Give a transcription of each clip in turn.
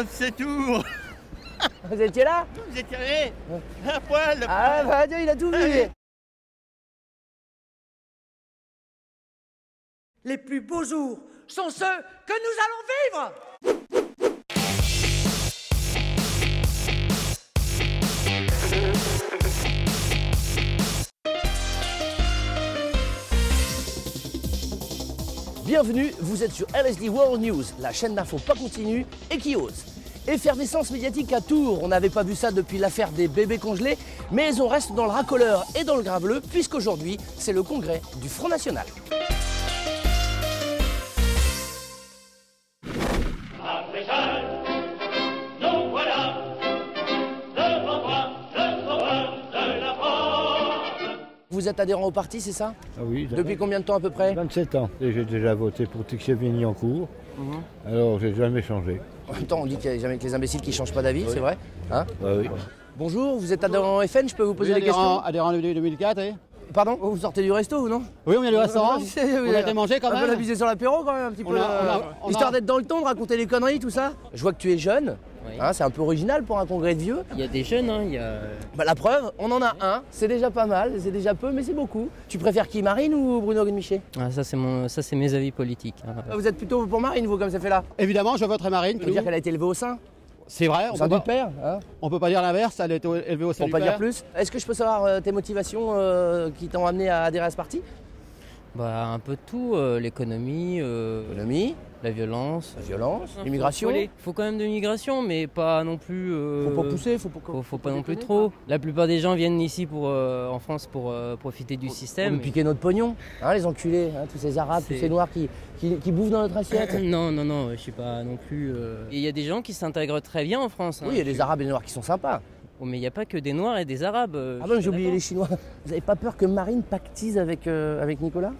C'est tout. Vous étiez là? Vous étiez allé à poil. Ah bah Dieu, il a tout vu. Les plus beaux jours sont ceux que nous allons vivre. Bienvenue, vous êtes sur LSD World News, la chaîne d'infos pas continue et qui ose. Effervescence médiatique à Tours, on n'avait pas vu ça depuis l'affaire des bébés congelés, mais on reste dans le racoleur et dans le grain bleu, puisqu'aujourd'hui, c'est le congrès du Front National. Vous êtes adhérent au parti, c'est ça? Ah oui. Depuis combien de temps à peu près? 27 ans. Et j'ai déjà voté pour Tixier-Vigny en cours. Alors j'ai jamais changé. En même temps, on dit qu'il n'y a jamais que les imbéciles qui ne changent pas d'avis, c'est vrai hein? Oui. Bonjour, vous êtes adhérent au FN, je peux vous poser des questions? Adhérent depuis 2004, oui. Pardon? Vous sortez du resto ou non? Oui, on est du restaurant. Vous On a été manger quand un peu même. l'abusé sur l'apéro quand même, un petit peu. Histoire d'être dans le ton, de raconter les conneries, tout ça. Je vois que tu es jeune. Oui. Hein, c'est un peu original pour un congrès de vieux. Il y a des jeunes, hein, il y a... Bah, la preuve, on en a un, c'est déjà pas mal, c'est déjà peu, mais c'est beaucoup. Tu préfères qui, Marine ou Bruno Gollnisch? Ah, ça c'est mes avis politiques. Hein. Vous êtes plutôt pour Marine, vous, comme ça fait là? Évidemment, je voterai Marine. Ça veut dire qu'elle a été élevée au sein? C'est vrai, Au sein du père, hein? on peut pas dire l'inverse, elle a été élevée au sein Pour du pas dire père. plus. Est-ce que je peux savoir tes motivations qui t'ont amené à adhérer à ce parti? Bah, un peu de tout, l'économie, L'économie, la violence. la violence, l'immigration. Faut quand même de l'immigration, mais pas non plus... Faut pas pousser, faut Faut pas non plus trop. La plupart des gens viennent ici en France pour profiter du Pour système. nous piquer notre pognon, hein, les enculés, hein, tous ces arabes, tous C'est- ces noirs qui bouffent dans notre assiette. Non, je suis pas non plus... Et il y a des gens qui s'intègrent très bien en France. hein. Oui, il y a des arabes et des noirs qui sont sympas. Oh, mais il n'y a pas que des noirs et des arabes. Ah bon, j'ai oublié les Chinois. Vous avez pas peur que Marine pactise avec Nicolas?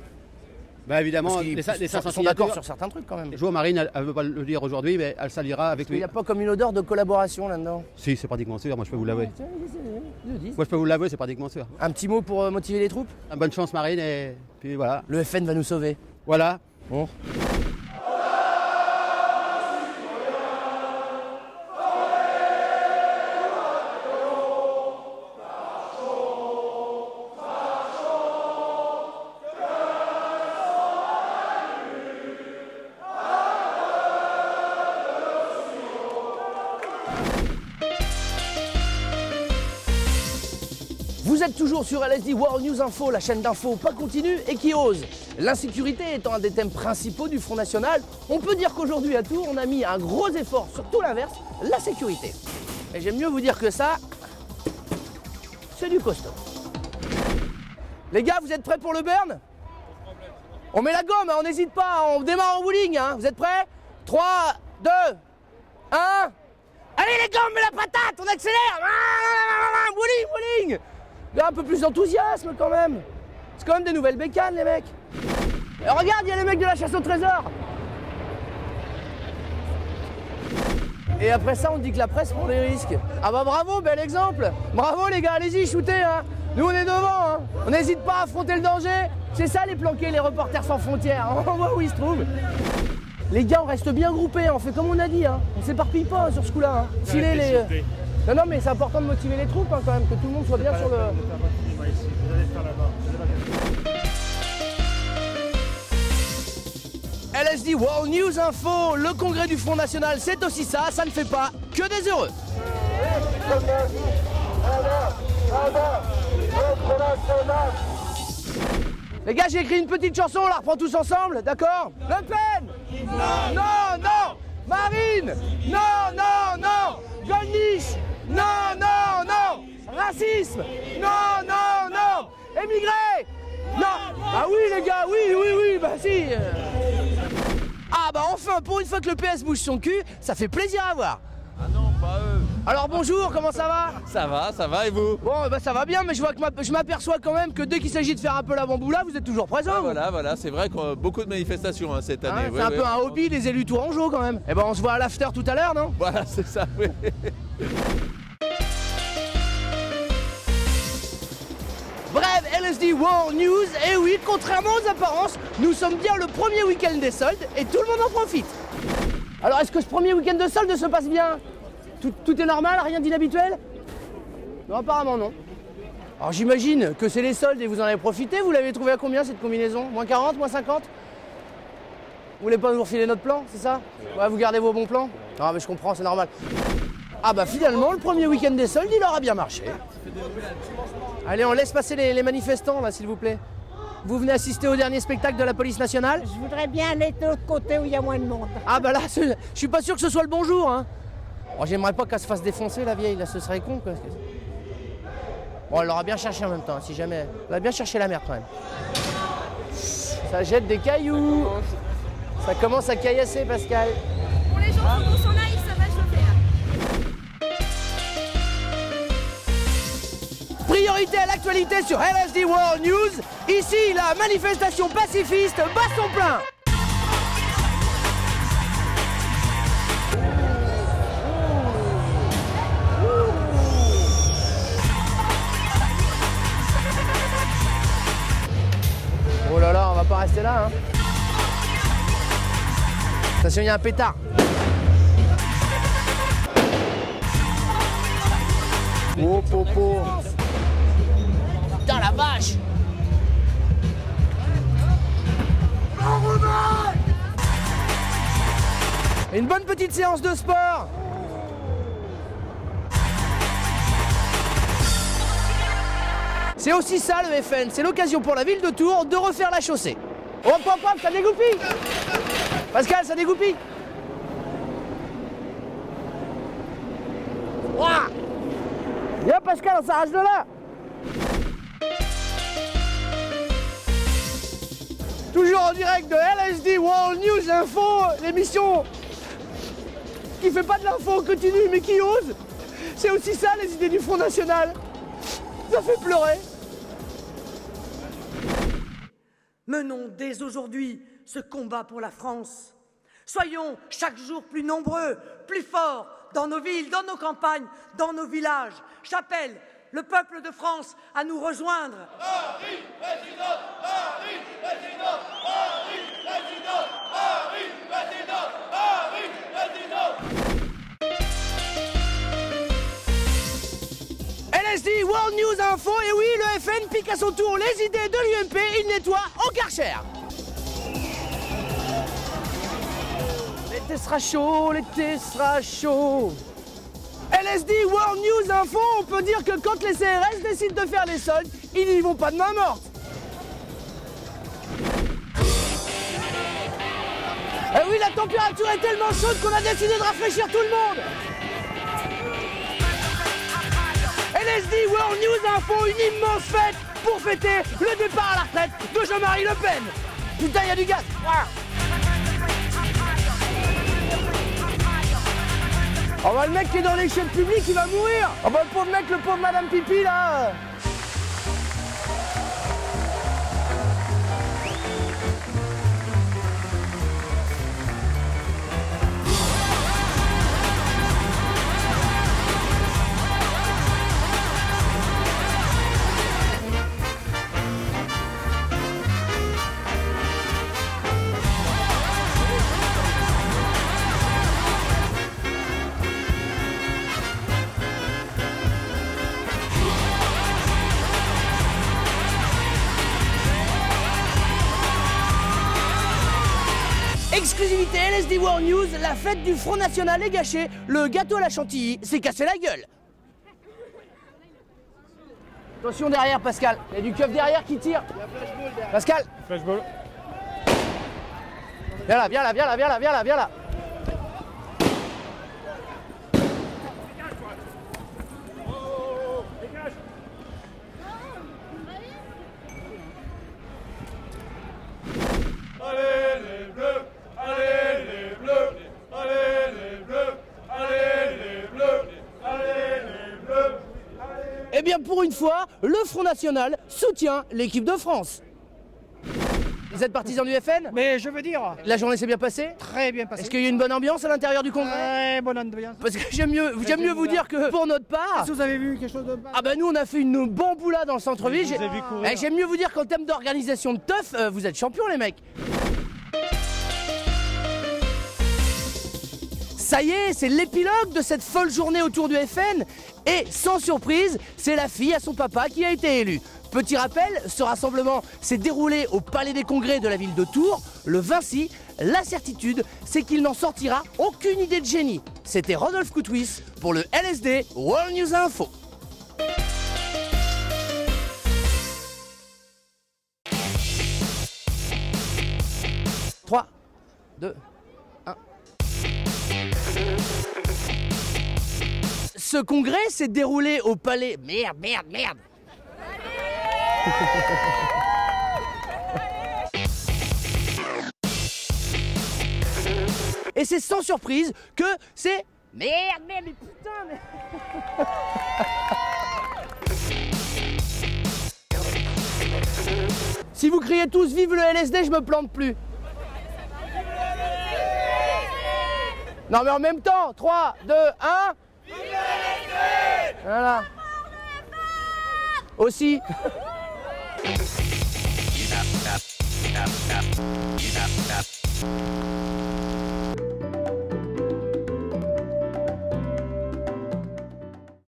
Bah évidemment, Parce qu'ils les 500 sont d'accord signatures. sur certains trucs quand même. Je vois Marine, elle veut pas le dire aujourd'hui, mais elle s'alliera avec Il lui. n'y a pas comme une odeur de collaboration là-dedans. Si, c'est pratiquement sûr, moi je peux vous l'avouer. Je le dis. Moi je peux vous l'avouer, c'est pratiquement sûr. Un petit mot pour motiver les troupes? Bonne chance Marine, et puis voilà. Le FN va nous sauver. Voilà. Bon. Vous êtes toujours sur LSD World News Info, la chaîne d'infos pas continue et qui ose. L'insécurité étant un des thèmes principaux du Front National, on peut dire qu'aujourd'hui à Tours, on a mis un gros effort sur tout l'inverse, la sécurité. Et j'aime mieux vous dire que ça, c'est du costaud. Les gars, vous êtes prêts pour le burn? On met la gomme, hein, on n'hésite pas, on démarre en bowling. Hein. Vous êtes prêts? 3, 2, 1... Allez les gars, on met la patate, on accélère. Bowling. Là, un peu plus d'enthousiasme quand même. C'est quand même des nouvelles bécanes les mecs. Et regarde, il y a les mecs de la chasse au trésor. Et après ça, on dit que la presse prend des risques. Ah bah bravo, bel exemple. Bravo les gars, allez-y, shootez. Hein. Nous on est devant. Hein. On n'hésite pas à affronter le danger. C'est ça les planqués, les reporters sans frontières. On voit où ils se trouvent. Les gars, on reste bien groupés, on fait comme on a dit, hein. On s'éparpille pas sur ce coup-là. Hein. Filez les... Non, mais c'est important de motiver les troupes hein, quand même, que tout le monde soit bien sur le... LSD World News Info, le congrès du Front National, c'est aussi ça, ça ne fait pas que des heureux. Les gars, j'ai écrit une petite chanson, on la reprend tous ensemble, d'accord? Le Pen! Non! Marine! Non! Gollnisch! Non! Racisme! Non! Émigrés! Non! Ah oui les gars, oui, bah si! Ah bah enfin, pour une fois que le PS bouge son cul, ça fait plaisir à voir. Ah non, pas eux. Alors bonjour, comment ça va? Ça va et vous? Bon bah ça va bien, mais je vois que je m'aperçois quand même que dès qu'il s'agit de faire un peu la bamboula, vous êtes toujours présent. Voilà, c'est vrai qu'on a beaucoup de manifestations hein, cette année. Hein, c'est un peu un hobby des élus tourangeaux quand même. Eh ben on se voit à l'after tout à l'heure, non? Voilà, c'est ça, oui. Bref, LSD World News, et oui, contrairement aux apparences, nous sommes bien le premier week-end des soldes et tout le monde en profite. Alors, est-ce que ce premier week-end de solde se passe bien? Tout est normal, rien d'inhabituel? Non, apparemment non. Alors j'imagine que c'est les soldes et vous en avez profité. Vous l'avez trouvé à combien cette combinaison? Moins 40, moins 50? Vous voulez pas nous refiler notre plan, c'est ça? Ouais, vous gardez vos bons plans? Non mais je comprends, c'est normal. Ah bah finalement, le premier week-end des soldes, il aura bien marché. Allez, on laisse passer les manifestants là, s'il vous plaît. Vous venez assister au dernier spectacle de la police nationale? Je voudrais bien aller de l'autre côté où il y a moins de monde. Ah bah là, je suis pas sûr que ce soit le bon jour, hein. Oh, j'aimerais pas qu'elle se fasse défoncer la vieille, là, ce serait con quoi. Bon, elle l'aura bien cherché en même temps, si jamais. Elle a bien cherché la merde quand même. Ça jette des cailloux. Ça commence à caillasser, Pascal. Pour les gens qui sont naïfs, ça va chauffer là. Priorité à l'actualité sur LSD World News. Ici, la manifestation pacifiste bat son plein. Oh là là, on va pas rester là, hein. Attention, il y a un pétard. Oh, popo. Putain, la vache. Une bonne petite séance de sport. C'est aussi ça le FN, c'est l'occasion pour la ville de Tours de refaire la chaussée. Hop, hop, hop, ça dégoupille. Pascal, ça dégoupille. Ouah. Viens Pascal, on s'arrache de là. Toujours en direct de LSD World News Info, l'émission qui fait pas de l'info continue mais qui ose. C'est aussi ça les idées du Front National. Ça fait pleurer. Menons dès aujourd'hui ce combat pour la France. Soyons chaque jour plus nombreux, plus forts, dans nos villes, dans nos campagnes, dans nos villages. J'appelle le peuple de France à nous rejoindre. Paris, président, Paris, président, Paris, président, Paris, président, Paris, président. LSD World News Info, et oui, le FN pique à son tour les idées de l'UMP, il nettoie au Karcher. L'été sera chaud, l'été sera chaud. LSD World News Info, on peut dire que quand les CRS décident de faire les soldes, ils n'y vont pas de main morte. Et oui, la température est tellement chaude qu'on a décidé de rafraîchir tout le monde. LSD World News Info, une immense fête pour fêter le départ à la retraite de Jean-Marie Le Pen. Putain, il y a du gaz. Ouah. Oh bah le mec qui est dans les chiottes publiques, il va mourir. Oh bah le pauvre mec, le pauvre Madame Pipi là. Exclusivité LSD World News, la fête du Front National est gâchée, le gâteau à la chantilly s'est cassé la gueule. Attention derrière Pascal, il y a du keuf derrière qui tire. Pascal. Flashball. Viens là, viens là, viens là, viens là, viens là, viens là. Allez les bleus, allez les bleus, allez les bleus, allez les bleus, allez les bleus. Eh bien pour une fois, le Front National soutient l'équipe de France. Vous êtes partisan du FN? Mais je veux dire... La journée s'est bien passée? Très bien passée. Est-ce qu'il y a eu une bonne ambiance à l'intérieur du Congrès? Très bonne ambiance. Parce que j'aime mieux vous dire que pour notre part... Est-ce que vous avez vu quelque chose de... Ah bah nous on a fait une bamboula dans le centre-ville. Je vous ai vu courir. J'aime mieux vous dire qu'en termes d'organisation de teuf, vous êtes champions les mecs. Ça y est, c'est l'épilogue de cette folle journée autour du FN. Et sans surprise, c'est la fille à son papa qui a été élue. Petit rappel, ce rassemblement s'est déroulé au Palais des Congrès de la ville de Tours, le 26. La certitude, c'est qu'il n'en sortira aucune idée de génie. C'était Rodolphe Coutouis pour le LSD World News Info. « 3, 2, 1... » Ce congrès s'est déroulé au palais... Merde. Et c'est sans surprise que c'est... Merde, mais putain, mais... Si vous criez tous vive le LSD, je me plante plus. Non mais en même temps, 3, 2, 1... Vive le LSD! Voilà. Aussi.